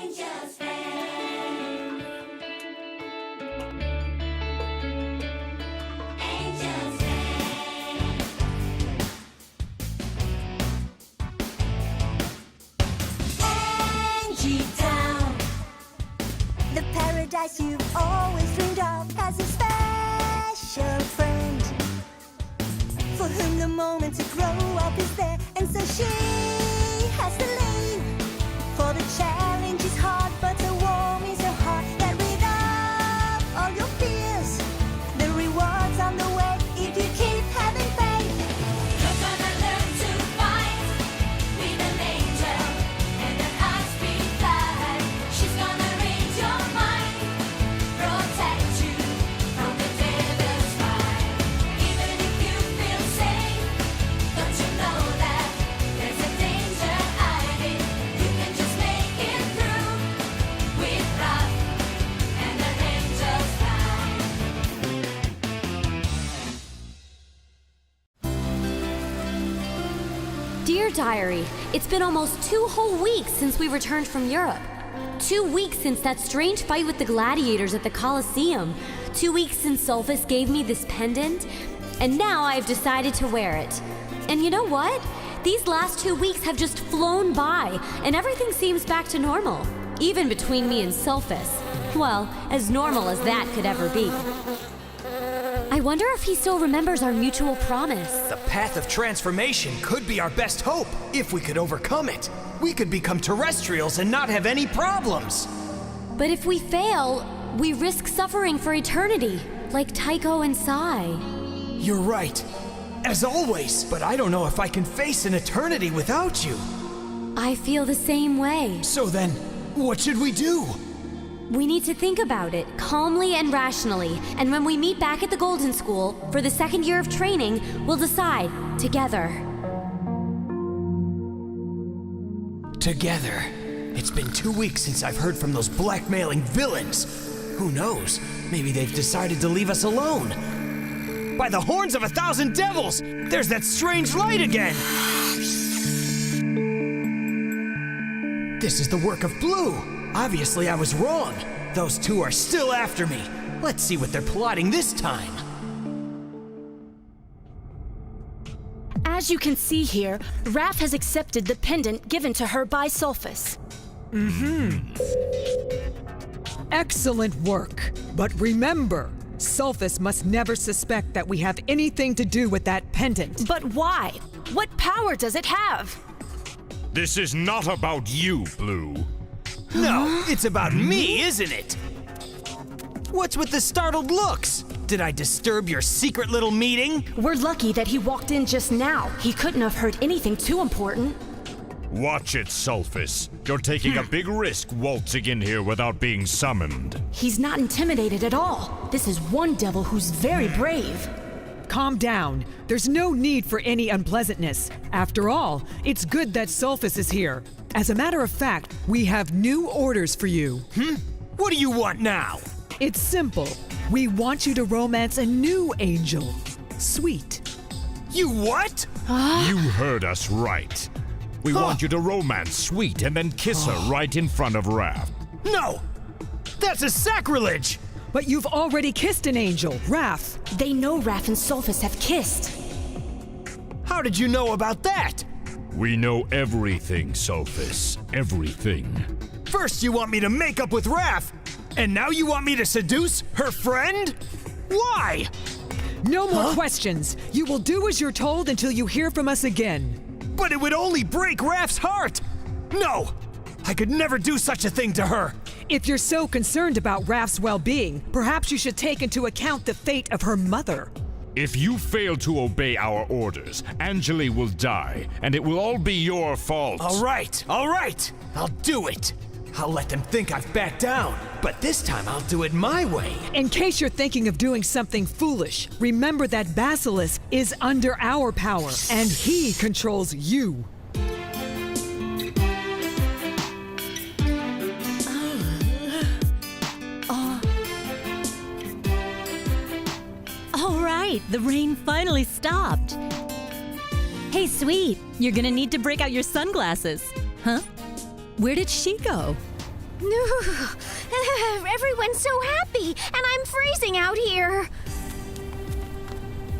Angel's friend. Angel's friend. Angie Town. The paradise you've always dreamed of has a special friend for whom the moment to grow up is there, and so she has to leave. For the challenge is hard, but the warm is her heart that rid of all your fears. The reward's on the way if you keep having faith. You're gonna learn to fight with an angel and an high-speed flight. She's gonna read your mind, protect you from the devil's fight. Even if you feel safe, don't you know that there's a danger hiding? You can just make it through with love and an angel's flight. Dear Diary, it's been almost 2 whole weeks since we returned from Europe. 2 weeks since that strange fight with the gladiators at the Colosseum. 2 weeks since Sulfus gave me this pendant. And now I've decided to wear it. And you know what? These last 2 weeks have just flown by, and everything seems back to normal. Even between me and Sulfus. Well, as normal as that could ever be. I wonder if he still remembers our mutual promise. The path of transformation could be our best hope. If we could overcome it, we could become terrestrials and not have any problems. But if we fail, we risk suffering for eternity, like Tycho and Sai. You're right, as always. But I don't know if I can face an eternity without you. I feel the same way. So then, what should we do? We need to think about it calmly and rationally, and when we meet back at the Golden School for the second year of training, we'll decide together. Together. It's been 2 weeks since I've heard from those blackmailing villains. Who knows? Maybe they've decided to leave us alone. By the horns of 1,000 devils! There's that strange light again! This is the work of Blue. Obviously, I was wrong. Those two are still after me. Let's see what they're plotting this time. As you can see here, Raph has accepted the pendant given to her by Sulfus. Excellent work. But remember, Sulfus must never suspect that we have anything to do with that pendant. But why? What power does it have? This is not about you, Blue. No, it's about me, isn't it? What's with the startled looks? Did I disturb your secret little meeting? We're lucky that he walked in just now. He couldn't have heard anything too important. Watch it, Sulfus. You're taking a big risk waltzing in here without being summoned. He's not intimidated at all. This is one devil who's very brave. Calm down. There's no need for any unpleasantness. After all, it's good that Sulfus is here. As a matter of fact, we have new orders for you. What do you want now? It's simple. We want you to romance a new angel. Sweet. You what? You heard us right. We want you to romance Sweet and then kiss her right in front of Raph. No! That's a sacrilege! But you've already kissed an angel, Raph. They know Raph and Sulfus have kissed. How did you know about that? We know everything, Sulfus. Everything. First you want me to make up with Raph, and now you want me to seduce her friend? Why? No more questions. You will do as you're told until you hear from us again. But it would only break Raph's heart! No! I could never do such a thing to her! If you're so concerned about Raph's well-being, perhaps you should take into account the fate of her mother. If you fail to obey our orders, Angeli will die, and it will all be your fault. All right, I'll do it. I'll let them think I've backed down, but this time I'll do it my way. In case you're thinking of doing something foolish, remember that Basilisk is under our power, and he controls you. All right, the rain finally stopped. Hey, Sweet, you're gonna need to break out your sunglasses. Huh? Where did she go? Everyone's so happy, and I'm freezing out here.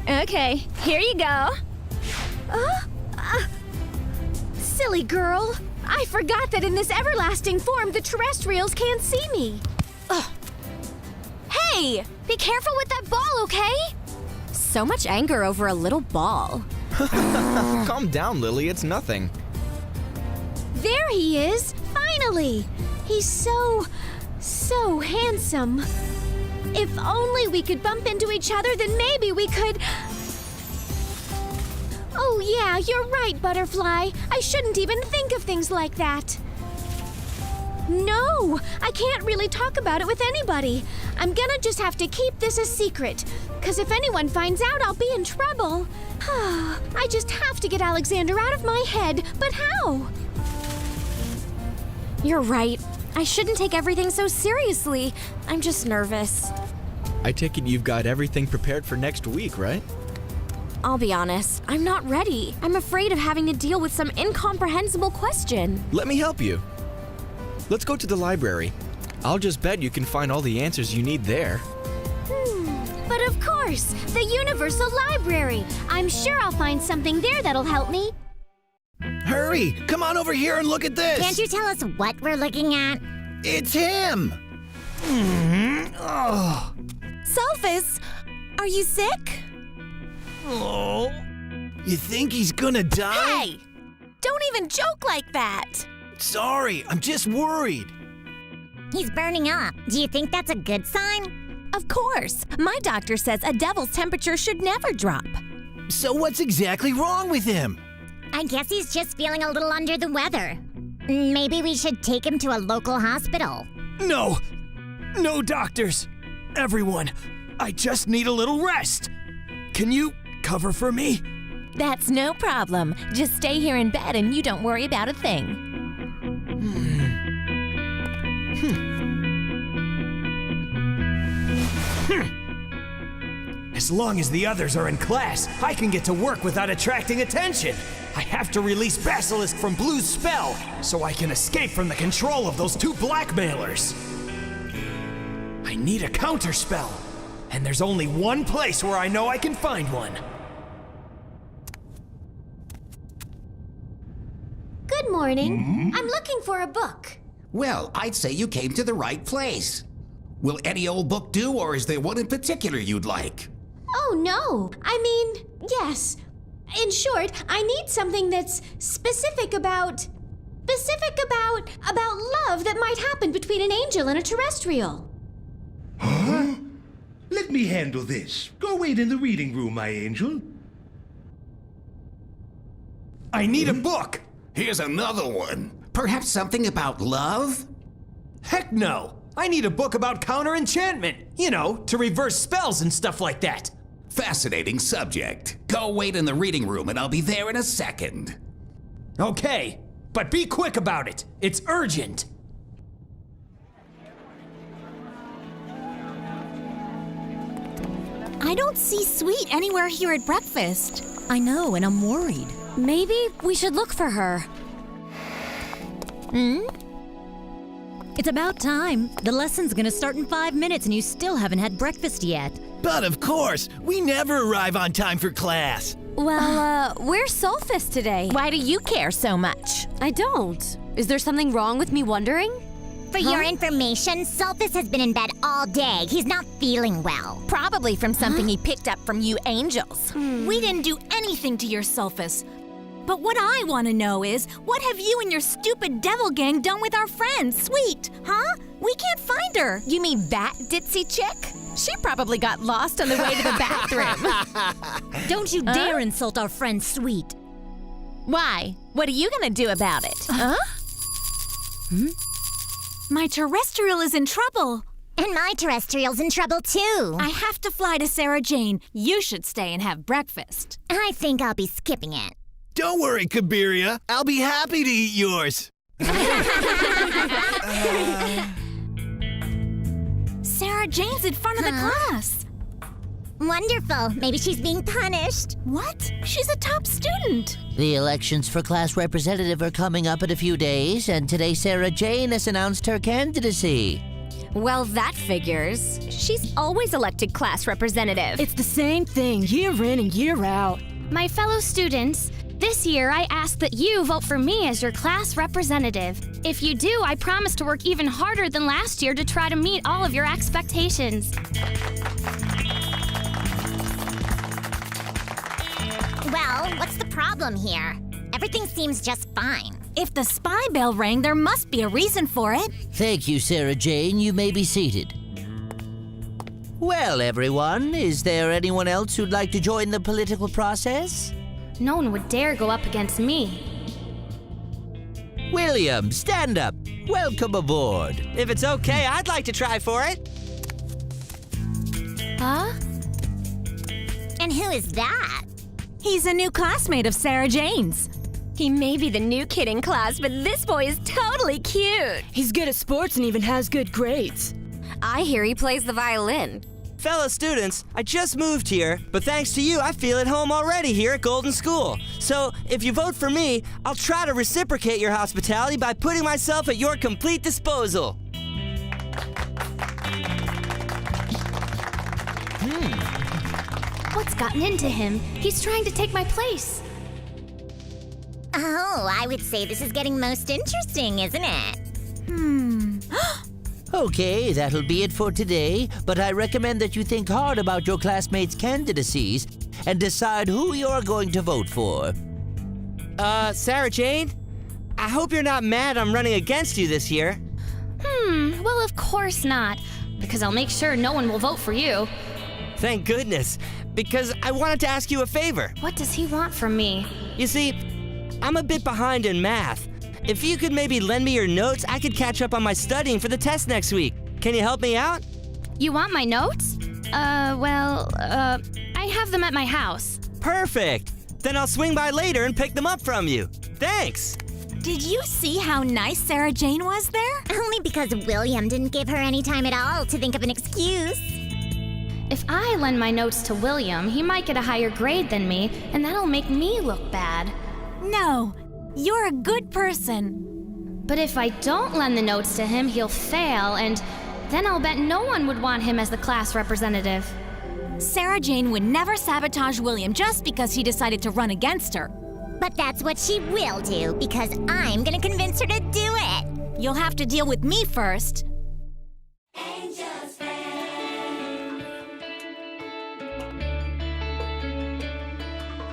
Okay, here you go. Silly girl. I forgot that in this everlasting form, the terrestrials can't see me. Hey, be careful with that ball, okay? So much anger over a little ball. Calm down, Lily. It's nothing. There he is, finally. He's so handsome. If only we could bump into each other, then maybe we could... Oh yeah, you're right, Butterfly. I shouldn't even think of things like that. No, I can't really talk about it with anybody. I'm gonna just have to keep this a secret, because if anyone finds out, I'll be in trouble. I just have to get Alexander out of my head, but how? You're right. I shouldn't take everything so seriously. I'm just nervous. I take it you've got everything prepared for next week, right? I'll be honest, I'm not ready. I'm afraid of having to deal with some incomprehensible question. Let me help you. Let's go to the library. I'll just bet you can find all the answers you need there. But of course, the Universal Library. I'm sure I'll find something there that'll help me. Hurry! Come on over here and look at this! Can't you tell us what we're looking at? It's him! Sulfus, are you sick? Oh. You think he's gonna die? Hey! Don't even joke like that! Sorry, I'm just worried. He's burning up. Do you think that's a good sign? Of course. My doctor says a devil's temperature should never drop. So what's exactly wrong with him? I guess he's just feeling a little under the weather. Maybe we should take him to a local hospital. No! No doctors! Everyone, I just need a little rest. Can you cover for me? That's no problem. Just stay here in bed and you don't worry about a thing. As long as the others are in class, I can get to work without attracting attention. I have to release Basilisk from Blue's spell, so I can escape from the control of those two blackmailers. I need a counter spell, and there's only one place where I know I can find one. Good morning. I'm looking for a book. Well, I'd say you came to the right place. Will any old book do, or is there one in particular you'd like? Oh, no. I mean, yes. In short, I need something that's specific about love that might happen between an angel and a terrestrial. Huh? Let me handle this. Go wait in the reading room, my angel. I need a book! Here's another one. Perhaps something about love? Heck no! I need a book about counter enchantment. You know, to reverse spells and stuff like that. Fascinating subject. Go wait in the reading room and I'll be there in a second. Okay, but be quick about it. It's urgent. I don't see Sweet anywhere here at breakfast. I know, and I'm worried. Maybe we should look for her. It's about time. The lesson's gonna start in 5 minutes and you still haven't had breakfast yet. But of course, we never arrive on time for class. Well, where's Sulfus today? Why do you care so much? I don't. Is there something wrong with me wondering? For your information, Sulfus has been in bed all day. He's not feeling well. Probably from something he picked up from you angels. We didn't do anything to your Sulfus. But what I want to know is, what have you and your stupid devil gang done with our friend, Sweet? Huh? We can't find her. You mean that ditzy chick? She probably got lost on the way to the bathroom. Don't you dare insult our friend Sweet. Why? What are you gonna do about it? Huh? My terrestrial is in trouble. And my terrestrial's in trouble too. I have to fly to Sarah Jane. You should stay and have breakfast. I think I'll be skipping it. Don't worry, Kabiria. I'll be happy to eat yours. Sarah Jane's in front of the class. Wonderful. Maybe she's being punished. What? She's a top student. The elections for class representative are coming up in a few days, and today Sarah Jane has announced her candidacy. Well, that figures. She's always elected class representative. It's the same thing year in and year out. My fellow students, this year I ask that you vote for me as your class representative. If you do, I promise to work even harder than last year to try to meet all of your expectations. Well, what's the problem here? Everything seems just fine. If the spy bell rang, there must be a reason for it. Thank you, Sarah Jane. You may be seated. Well, everyone, is there anyone else who'd like to join the political process? No one would dare go up against me. William, stand up. Welcome aboard. If it's okay, I'd like to try for it. Huh? And who is that? He's a new classmate of Sarah Jane's. He may be the new kid in class, but this boy is totally cute. He's good at sports and even has good grades. I hear he plays the violin. Fellow students, I just moved here, but thanks to you, I feel at home already here at Golden School. So, if you vote for me, I'll try to reciprocate your hospitality by putting myself at your complete disposal. What's gotten into him? He's trying to take my place. Oh, I would say this is getting most interesting, isn't it? Okay, that'll be it for today, but I recommend that you think hard about your classmates' candidacies and decide who you're going to vote for. Sarah Jane? I hope you're not mad I'm running against you this year. Well, of course not. Because I'll make sure no one will vote for you. Thank goodness, because I wanted to ask you a favor. What does he want from me? You see, I'm a bit behind in math. If you could maybe lend me your notes, I could catch up on my studying for the test next week. Can you help me out? You want my notes? I have them at my house. Perfect! Then I'll swing by later and pick them up from you. Thanks! Did you see how nice Sarah Jane was there? Only because William didn't give her any time at all to think of an excuse. If I lend my notes to William, he might get a higher grade than me, and that'll make me look bad. No, you're a good person. But if I don't lend the notes to him, he'll fail, and then I'll bet no one would want him as the class representative. Sarah Jane would never sabotage William just because he decided to run against her. But that's what she will do, because I'm gonna convince her to do it. You'll have to deal with me first. Angel's fan.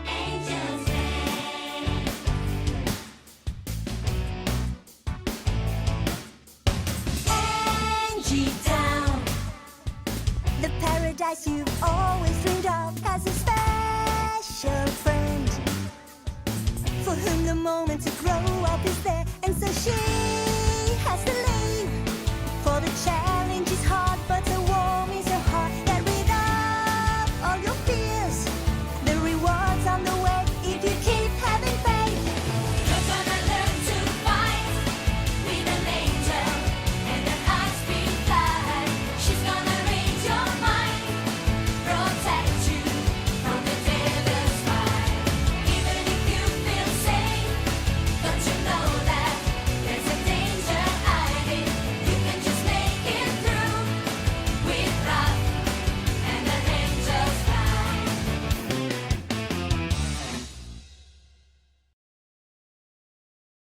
Angel's fan. Angie down. The paradise you've always dreamed of has a special friend for whom the moment to grow up is there, and so she